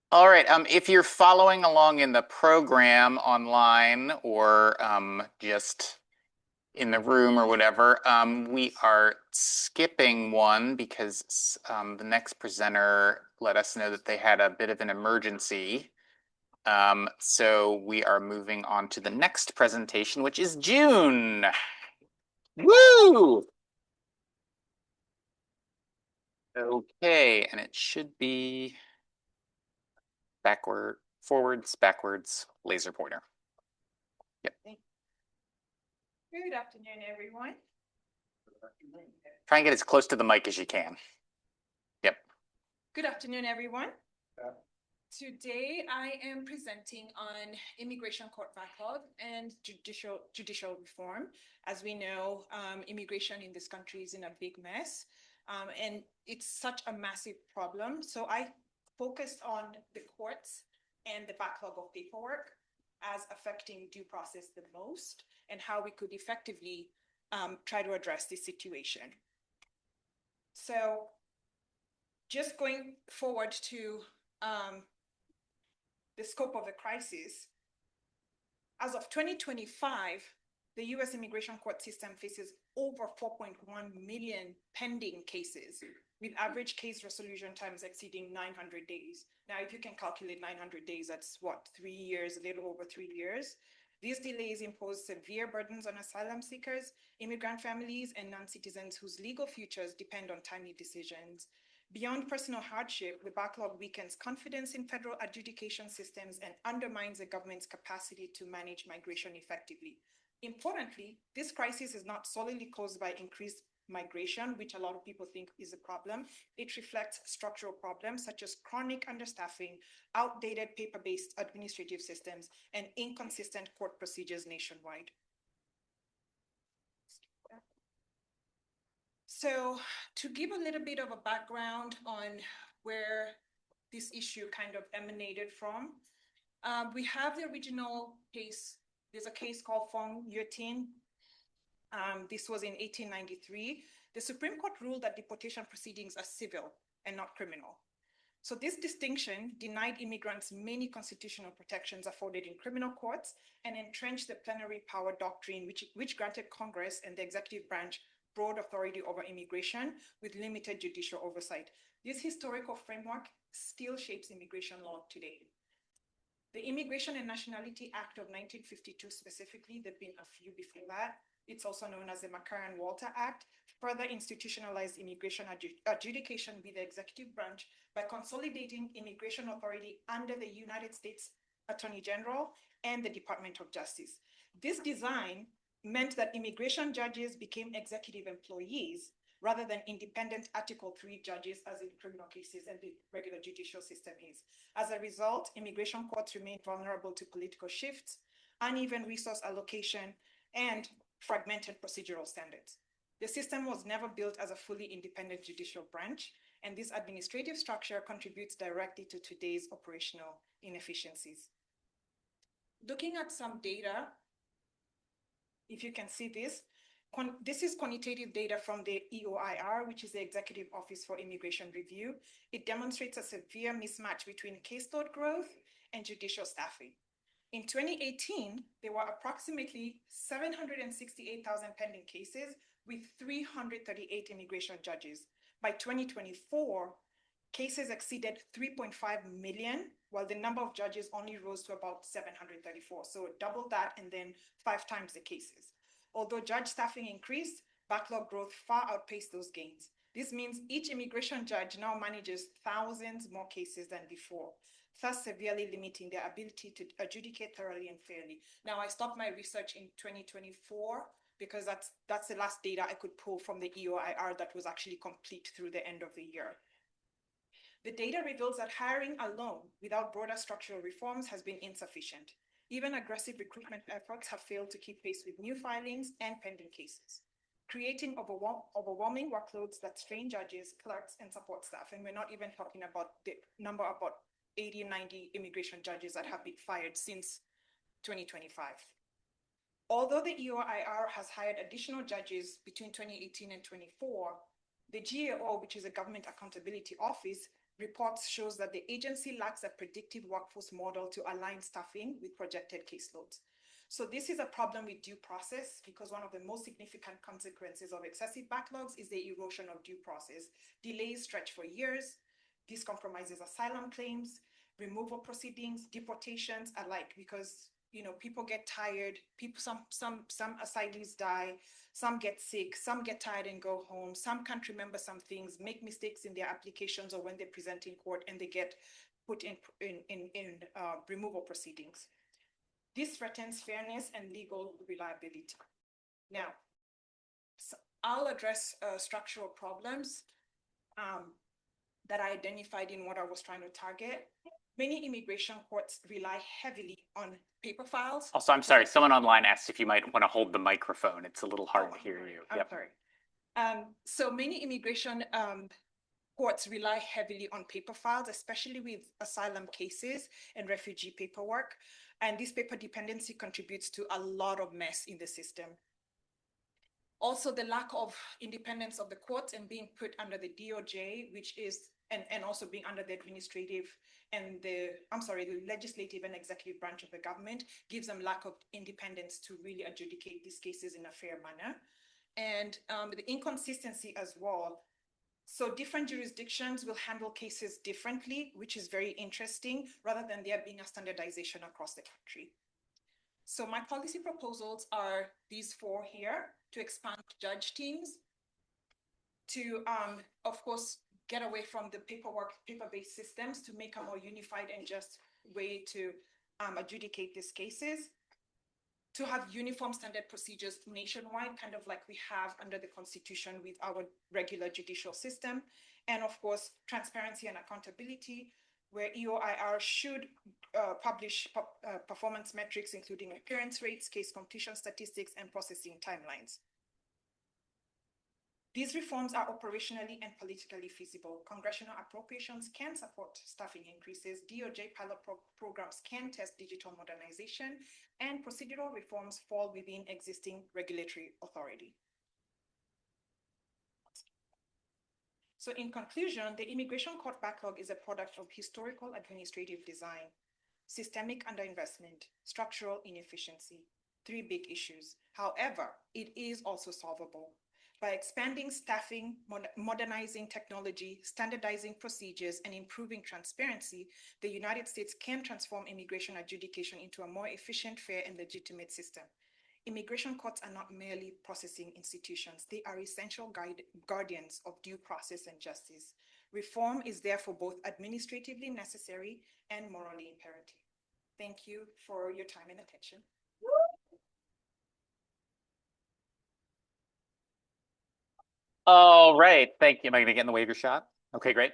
All right. If you're following along in the program online or just in the room or whatever, we are skipping one because the next presenter let us know that they had a bit of an emergency. So we are moving on to the next presentation, which is June. Woo! Okay, and it should be backwards, laser pointer. Yep. Good afternoon, everyone. Try and get as close to the mic as you can. Yep. Good afternoon, everyone. Today, I am presenting on immigration court backlog and judicial reform. As we know, immigration in this country is in a big mess, and it's such a massive problem. So I focused on the courts and the backlog of paperwork as affecting due process the most, and how we could effectively try to address this situation. So just going forward to the scope of the crisis, as of 2025, the US immigration court system faces over 4.1 million pending cases, with average case resolution times exceeding 900 days. Now, if you can calculate 900 days, that's what, 3 years, a little over 3 years. These delays impose severe burdens on asylum seekers, immigrant families, and non-citizens whose legal futures depend on timely decisions. Beyond personal hardship, the backlog weakens confidence in federal adjudication systems and undermines the government's capacity to manage migration effectively. Importantly, this crisis is not solely caused by increased migration, which a lot of people think is a problem. It reflects structural problems such as chronic understaffing, outdated paper-based administrative systems, and inconsistent court procedures nationwide. So to give a little bit of a background on where this issue kind of emanated from, we have the original case. There's a case called Fong Yuetin. This was in 1893. The Supreme Court ruled that deportation proceedings are civil and not criminal. So this distinction denied immigrants many constitutional protections afforded in criminal courts and entrenched the plenary power doctrine, which granted Congress and the executive branch broad authority over immigration with limited judicial oversight. This historical framework still shapes immigration law today. The Immigration and Nationality Act of 1952 specifically, there've been a few before that. It's also known as the McCarran-Walter Act, further institutionalized immigration adjudication with the executive branch by consolidating immigration authority under the United States Attorney General and the Department of Justice. This design meant that immigration judges became executive employees rather than independent Article 3 judges as in criminal cases and the regular judicial system is. As a result, immigration courts remain vulnerable to political shifts, uneven resource allocation, and fragmented procedural standards. The system was never built as a fully independent judicial branch, and this administrative structure contributes directly to today's operational inefficiencies. Looking at some data, if you can see this, this is quantitative data from the EOIR, which is the Executive Office for Immigration Review. It demonstrates a severe mismatch between caseload growth and judicial staffing. In 2018, there were approximately 768,000 pending cases with 338 immigration judges. By 2024, cases exceeded 3.5 million, while the number of judges only rose to about 734. So double that and then 5 times the cases. Although judge staffing increased, backlog growth far outpaced those gains. This means each immigration judge now manages thousands more cases than before, thus severely limiting their ability to adjudicate thoroughly and fairly. Now, I stopped my research in 2024 because that's the last data I could pull from the EOIR that was actually complete through the end of the year. The data reveals that hiring alone without broader structural reforms has been insufficient. Even aggressive recruitment efforts have failed to keep pace with new filings and pending cases, creating overwhelming workloads that strain judges, clerks, and support staff. And we're not even talking about the number of about 80, 90 immigration judges that have been fired since 2025. Although the EOIR has hired additional judges between 2018 and 24, the GAO, which is a Government Accountability Office, reports shows that the agency lacks a predictive workforce model to align staffing with projected caseloads. So this is a problem with due process because one of the most significant consequences of excessive backlogs is the erosion of due process. Delays stretch for years. This compromises asylum claims, removal proceedings, deportations alike because people get tired. Some asylees die. Some get sick. Some get tired and go home. Some can't remember some things, make mistakes in their applications or when they present in court, and they get put in removal proceedings. This threatens fairness and legal reliability. Now, so I'll address structural problems that I identified in what I was trying to target. Many immigration courts rely heavily on paper files. Also, I'm sorry, someone online asked if you might want to hold the microphone. It's a little hard to hear you. I'm sorry. So many immigration courts rely heavily on paper files, especially with asylum cases and refugee paperwork. And this paper dependency contributes to a lot of mess in the system. Also, the lack of independence of the courts and being put under the DOJ, which is, and also being under the administrative and the legislative and executive branch of the government, gives them lack of independence to really adjudicate these cases in a fair manner. And the inconsistency as well. So different jurisdictions will handle cases differently, which is very interesting, rather than there being a standardization across the country. So my policy proposals are these four here: to expand judge teams, to, of course, get away from the paper-based systems to make a more unified and just way to adjudicate these cases, to have uniform standard procedures nationwide, kind of like we have under the Constitution with our regular judicial system, and of course, transparency and accountability, where EOIR should publish performance metrics, including appearance rates, case completion statistics, and processing timelines. These reforms are operationally and politically feasible. Congressional appropriations can support staffing increases. DOJ pilot programs can test digital modernization, and procedural reforms fall within existing regulatory authority. So in conclusion, the immigration court backlog is a product of historical administrative design, systemic underinvestment, structural inefficiency, three big issues. However, it is also solvable. By expanding staffing, modernizing technology, standardizing procedures, and improving transparency, the United States can transform immigration adjudication into a more efficient, fair, and legitimate system. Immigration courts are not merely processing institutions. They are essential guardians of due process and justice. Reform is therefore both administratively necessary and morally imperative. Thank you for your time and attention. All right, thank you. Am I going to get in the waiver shot? Okay, great.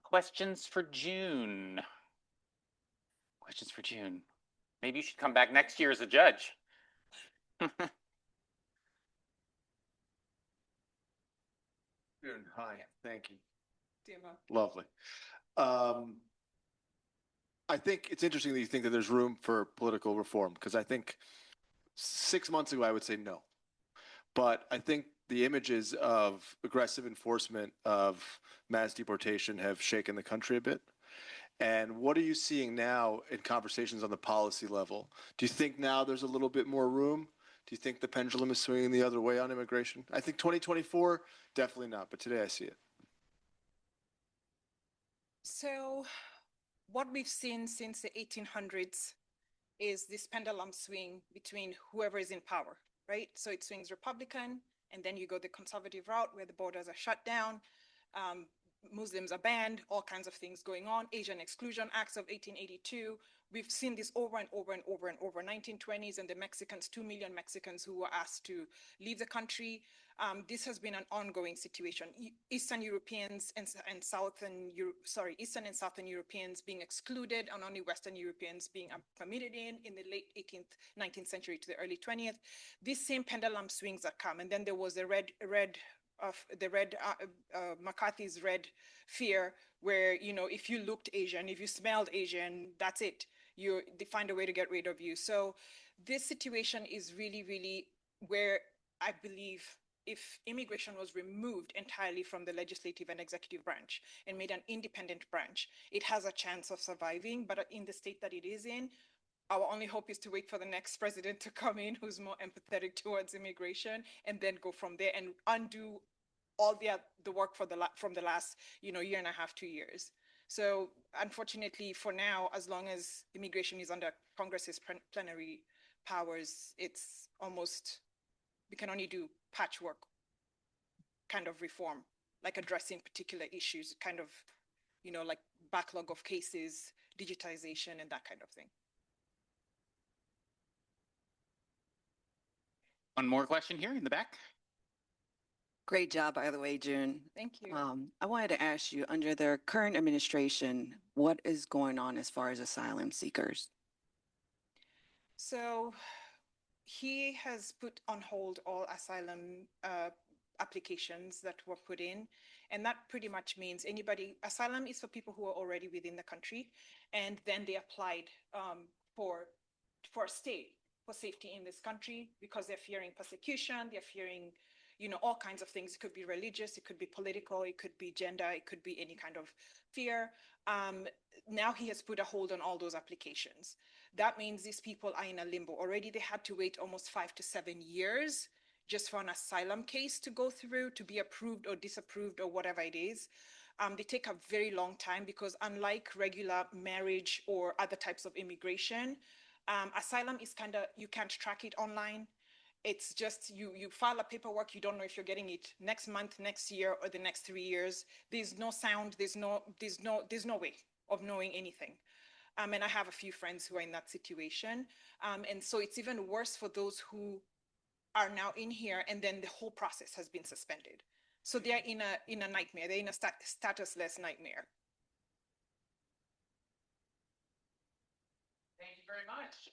Questions for June? Questions for June? Maybe you should come back next year as a judge. June, hi, thank you. Dima. Lovely. I think it's interesting that you think that there's room for political reform, because I think 6 months ago I would say no. But I think the images of aggressive enforcement of mass deportation have shaken the country a bit. And what are you seeing now in conversations on the policy level? Do you think now there's a little bit more room? Do you think the pendulum is swinging the other way on immigration? I think 2024, definitely not, but today I see it. So what we've seen since the 1800s is this pendulum swing between whoever is in power, right? So it swings Republican, and then you go the conservative route where the borders are shut down, Muslims are banned, all kinds of things going on, Asian Exclusion Acts of 1882. We've seen this over and over and over and over. 1920s and the Mexicans, 2 million Mexicans who were asked to leave the country. This has been an ongoing situation. Eastern Europeans and Eastern and Southern Europeans being excluded, and only Western Europeans being permitted in the late 18th, 19th century to the early 20th. These same pendulum swings that come, and then there was the McCarthy's red fear, where if you looked Asian, if you smelled Asian, that's it. They find a way to get rid of you. So this situation is really, really where I believe if immigration was removed entirely from the legislative and executive branch and made an independent branch, it has a chance of surviving. But in the state that it is in, our only hope is to wait for the next president to come in who's more empathetic towards immigration, and then go from there and undo all the work from the last year and a half, 2 years. So unfortunately, for now, as long as immigration is under Congress's plenary powers, it's almost, we can only do patchwork kind of reform, like addressing particular issues, kind of, like backlog of cases, digitization, and that kind of thing. One more question here in the back. Great job, by the way, June. Thank you. I wanted to ask you, under their current administration, what is going on as far as asylum seekers? So he has put on hold all asylum applications that were put in. And that pretty much means asylum is for people who are already within the country. And then they applied for a stay, for safety in this country, because they're fearing persecution, they're fearing all kinds of things. It could be religious, it could be political, it could be gender, it could be any kind of fear. Now he has put a hold on all those applications. That means these people are in a limbo. Already they had to wait almost 5 to 7 years just for an asylum case to go through, to be approved or disapproved or whatever it is. They take a very long time because unlike regular marriage or other types of immigration, asylum is you can't track it online. It's just you file a paperwork, you don't know if you're getting it next month, next year, or the next 3 years. There's no sound, there's no way of knowing anything. And I have a few friends who are in that situation. And so it's even worse for those who are now in here and then the whole process has been suspended. So they're in a nightmare, they're in a statusless nightmare. Thank you very much.